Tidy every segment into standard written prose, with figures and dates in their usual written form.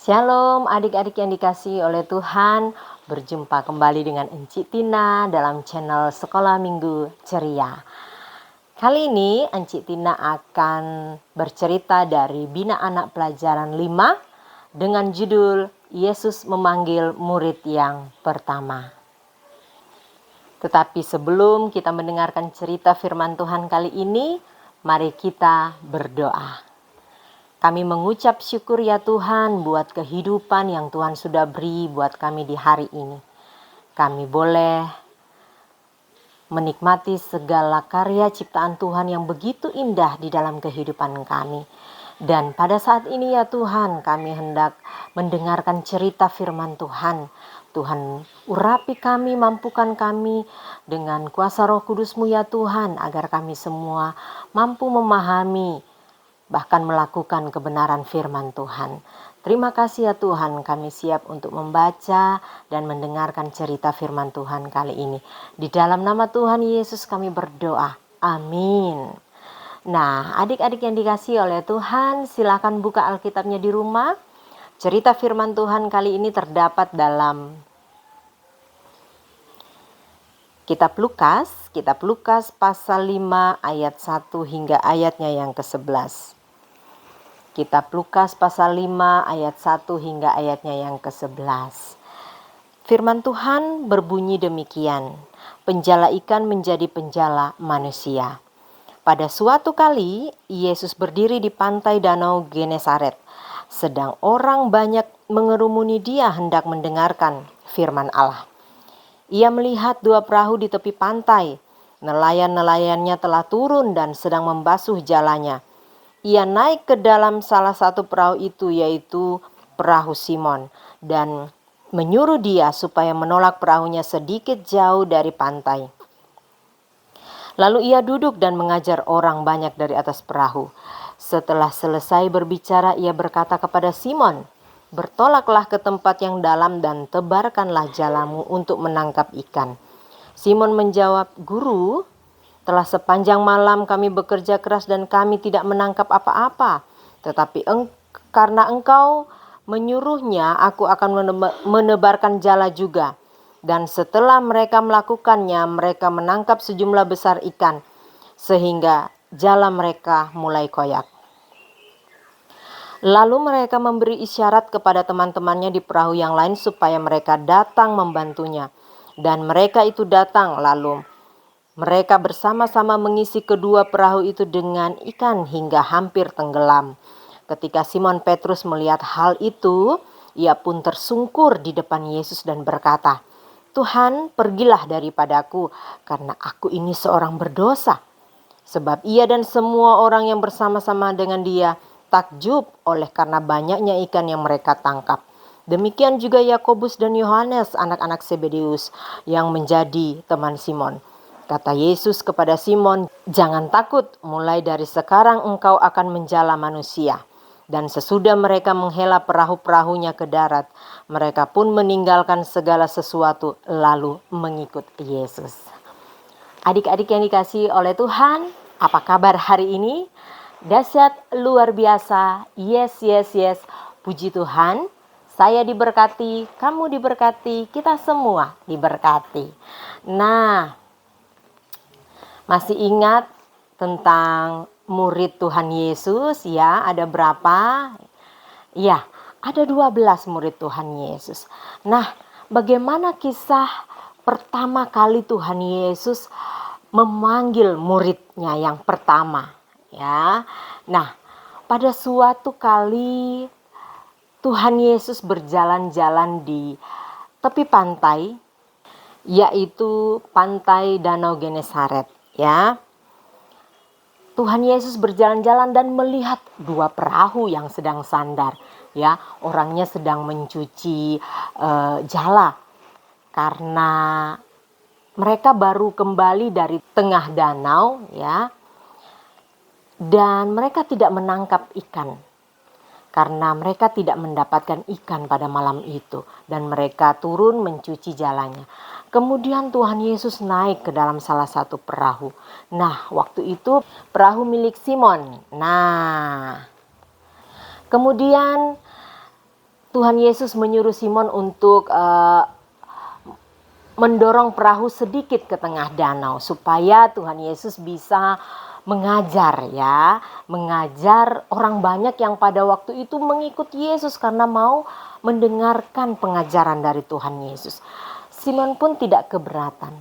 Shalom adik-adik yang dikasihi oleh Tuhan. Berjumpa kembali dengan Enci Tina dalam channel Sekolah Minggu Ceria. Kali ini Enci Tina akan bercerita dari Bina Anak Pelajaran 5 dengan judul Yesus Memanggil Murid yang Pertama. Tetapi sebelum kita mendengarkan cerita firman Tuhan kali ini, mari kita berdoa. Kami mengucap syukur ya Tuhan buat kehidupan yang Tuhan sudah beri buat kami di hari ini. Kami boleh menikmati segala karya ciptaan Tuhan yang begitu indah di dalam kehidupan kami. Dan pada saat ini ya Tuhan, kami hendak mendengarkan cerita firman Tuhan. Tuhan urapi kami, mampukan kami dengan kuasa Roh Kudus-Mu ya Tuhan, agar kami semua mampu memahami bahkan melakukan kebenaran firman Tuhan. Terima kasih ya Tuhan, kami siap untuk membaca dan mendengarkan cerita firman Tuhan kali ini. Di dalam nama Tuhan Yesus kami berdoa. Amin. Nah, adik-adik yang dikasihi oleh Tuhan, silakan buka Alkitabnya di rumah. Cerita firman Tuhan kali ini terdapat dalam Kitab Lukas pasal 5 ayat 1 hingga ayatnya yang ke-11. Kitab Lukas pasal 5 ayat 1 hingga ayatnya yang ke-11. Firman Tuhan berbunyi demikian, penjala ikan menjadi penjala manusia. Pada suatu kali, Yesus berdiri di pantai danau Genesaret. Sedang orang banyak mengerumuni dia hendak mendengarkan firman Allah. Ia melihat dua perahu di tepi pantai. Nelayan-nelayannya telah turun dan sedang membasuh jalannya. Ia naik ke dalam salah satu perahu itu, yaitu perahu Simon, dan menyuruh dia supaya menolak perahunya sedikit jauh dari pantai. Lalu ia duduk dan mengajar orang banyak dari atas perahu. Setelah selesai berbicara, ia berkata kepada Simon, "Bertolaklah ke tempat yang dalam dan tebarkanlah jalamu untuk menangkap ikan." Simon menjawab, "Guru, telah sepanjang malam kami bekerja keras dan kami tidak menangkap apa-apa. Tetapi karena Engkau menyuruhnya, aku akan menebarkan jala juga." Dan setelah mereka melakukannya, mereka menangkap sejumlah besar ikan, sehingga jala mereka mulai koyak. Lalu mereka memberi isyarat kepada teman-temannya di perahu yang lain supaya mereka datang membantunya. Dan mereka itu datang, lalu mereka bersama-sama mengisi kedua perahu itu dengan ikan hingga hampir tenggelam. Ketika Simon Petrus melihat hal itu, ia pun tersungkur di depan Yesus dan berkata, "Tuhan, pergilah daripadaku, karena aku ini seorang berdosa." Sebab ia dan semua orang yang bersama-sama dengan dia takjub oleh karena banyaknya ikan yang mereka tangkap. Demikian juga Yakobus dan Yohanes, anak-anak Zebedeus, yang menjadi teman Simon. Kata Yesus kepada Simon, "Jangan takut, mulai dari sekarang engkau akan menjala manusia." Dan sesudah mereka menghela perahu-perahunya ke darat, mereka pun meninggalkan segala sesuatu lalu mengikut Yesus. Adik-adik yang dikasihi oleh Tuhan, apa kabar hari ini? Dahsyat, luar biasa. Yes. Puji Tuhan, saya diberkati, kamu diberkati, kita semua diberkati. Nah, masih ingat tentang murid Tuhan Yesus ya? Ada berapa? Ya, ada 12 murid Tuhan Yesus. Nah, bagaimana kisah pertama kali Tuhan Yesus memanggil muridnya yang pertama, ya. Nah, pada suatu kali Tuhan Yesus berjalan-jalan di tepi pantai, yaitu pantai Danau Genesaret, ya. Tuhan Yesus berjalan-jalan dan melihat dua perahu yang sedang sandar, ya. Orangnya sedang mencuci jala karena mereka baru kembali dari tengah danau, ya. Dan mereka tidak menangkap ikan karena mereka tidak mendapatkan ikan pada malam itu, dan mereka turun mencuci jalannya. Kemudian Tuhan Yesus naik ke dalam salah satu perahu. Nah, waktu itu perahu milik Simon. Nah, kemudian Tuhan Yesus menyuruh Simon untuk mendorong perahu sedikit ke tengah danau supaya Tuhan Yesus bisa mengajar orang banyak yang pada waktu itu mengikut Yesus karena mau mendengarkan pengajaran dari Tuhan Yesus. Simon pun tidak keberatan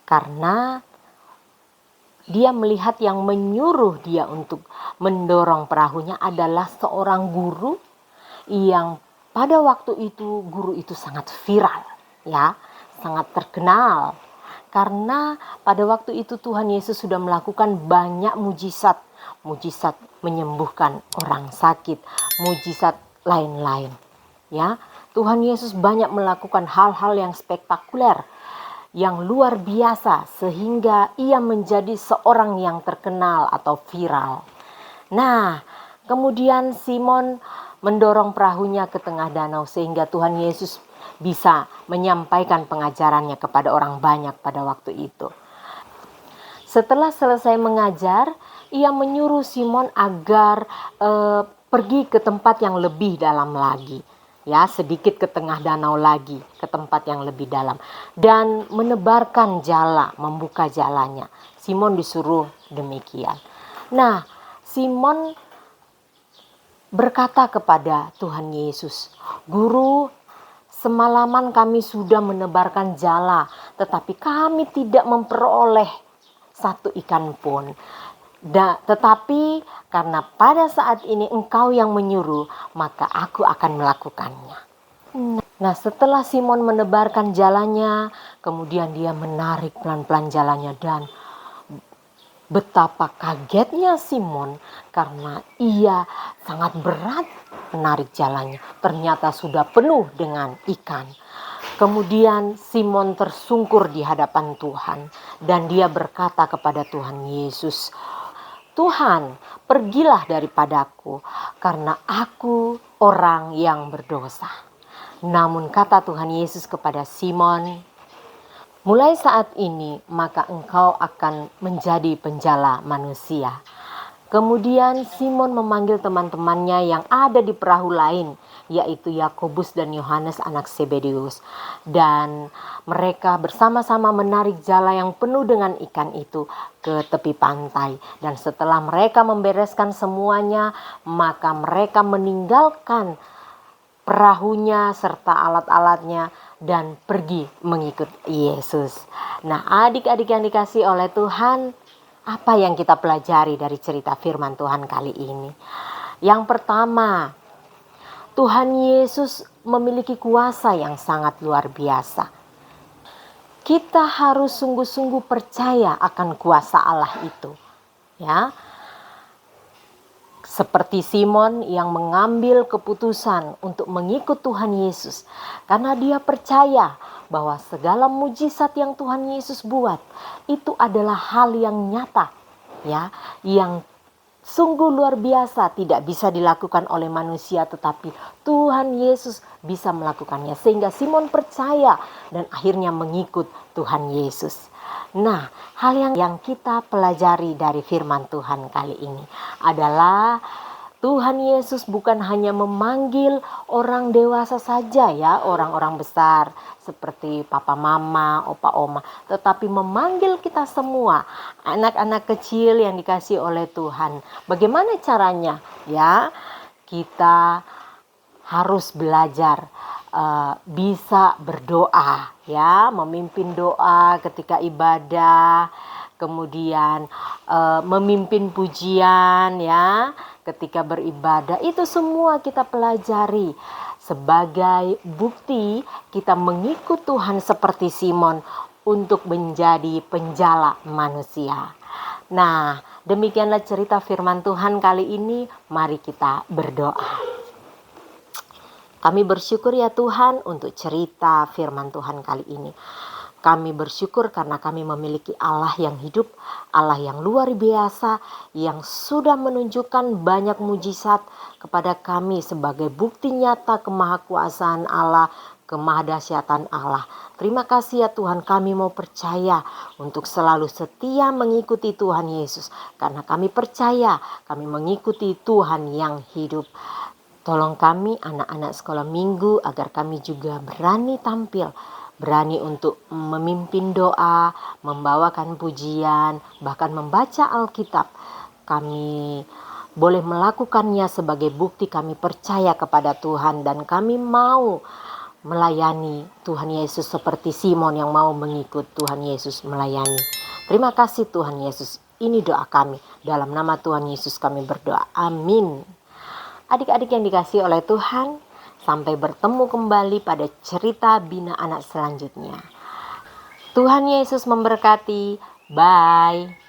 karena dia melihat yang menyuruh dia untuk mendorong perahunya adalah seorang guru yang pada waktu itu guru itu sangat viral, sangat terkenal. Karena pada waktu itu Tuhan Yesus sudah melakukan banyak mujizat menyembuhkan orang sakit, mujizat lain-lain. Tuhan Yesus banyak melakukan hal-hal yang spektakuler, yang luar biasa sehingga ia menjadi seorang yang terkenal atau viral. Nah, kemudian Simon mendorong perahunya ke tengah danau sehingga Tuhan Yesus bisa menyampaikan pengajarannya kepada orang banyak pada waktu itu. Setelah selesai mengajar, ia menyuruh Simon agar pergi ke tempat yang lebih dalam lagi. Sedikit ke tengah danau lagi, ke tempat yang lebih dalam. Dan menebarkan jala, membuka jalannya. Simon disuruh demikian. Nah, Simon berkata kepada Tuhan Yesus, "Guru, semalaman kami sudah menebarkan jala, tetapi kami tidak memperoleh satu ikan pun. Tetapi karena pada saat ini Engkau yang menyuruh, maka aku akan melakukannya." Nah, setelah Simon menebarkan jalannya, kemudian dia menarik pelan-pelan jalannya dan betapa kagetnya Simon karena ia sangat berat menarik jalannya. Ternyata sudah penuh dengan ikan. Kemudian Simon tersungkur di hadapan Tuhan dan dia berkata kepada Tuhan Yesus, "Tuhan, pergilah daripadaku karena aku orang yang berdosa." Namun kata Tuhan Yesus kepada Simon, "Mulai saat ini maka engkau akan menjadi penjala manusia." Kemudian Simon memanggil teman-temannya yang ada di perahu lain, yaitu Yakobus dan Yohanes anak Zebedeus. Dan mereka bersama-sama menarik jala yang penuh dengan ikan itu ke tepi pantai. Dan setelah mereka membereskan semuanya, maka mereka meninggalkan perahunya serta alat-alatnya dan pergi mengikut Yesus. Nah, adik-adik yang dikasihi oleh Tuhan, apa yang kita pelajari dari cerita firman Tuhan kali ini? Yang pertama, Tuhan Yesus memiliki kuasa yang sangat luar biasa. Kita harus sungguh-sungguh percaya akan kuasa Allah itu. Seperti Simon yang mengambil keputusan untuk mengikut Tuhan Yesus karena dia percaya bahwa segala mujizat yang Tuhan Yesus buat itu adalah hal yang nyata, yang sungguh luar biasa, tidak bisa dilakukan oleh manusia, tetapi Tuhan Yesus bisa melakukannya. Sehingga Simon percaya dan akhirnya mengikut Tuhan Yesus. Nah, hal yang kita pelajari dari firman Tuhan kali ini adalah Tuhan Yesus bukan hanya memanggil orang dewasa saja, orang-orang besar seperti papa mama, opa oma, tetapi memanggil kita semua, anak-anak kecil yang dikasihi oleh Tuhan. Bagaimana caranya? Kita harus belajar bisa berdoa, memimpin doa ketika ibadah, kemudian memimpin pujian, ketika beribadah. Itu semua kita pelajari sebagai bukti kita mengikut Tuhan seperti Simon untuk menjadi penjala manusia. Nah, demikianlah cerita firman Tuhan kali ini. Mari kita berdoa. Kami bersyukur ya Tuhan untuk cerita firman Tuhan kali ini. Kami bersyukur karena kami memiliki Allah yang hidup, Allah yang luar biasa, yang sudah menunjukkan banyak mujizat kepada kami sebagai bukti nyata kemahakuasaan Allah, kemahadahsyatan Allah. Terima kasih ya Tuhan, kami mau percaya untuk selalu setia mengikuti Tuhan Yesus. Karena kami percaya kami mengikuti Tuhan yang hidup. Tolong kami anak-anak sekolah minggu agar kami juga berani tampil, berani untuk memimpin doa, membawakan pujian, bahkan membaca Alkitab. Kami boleh melakukannya sebagai bukti kami percaya kepada Tuhan dan kami mau melayani Tuhan Yesus seperti Simon yang mau mengikut Tuhan Yesus melayani. Terima kasih Tuhan Yesus. Ini doa kami. Dalam nama Tuhan Yesus kami berdoa. Amin. Adik-adik yang dikasihi oleh Tuhan, sampai bertemu kembali pada cerita Bina Anak selanjutnya. Tuhan Yesus memberkati. Bye.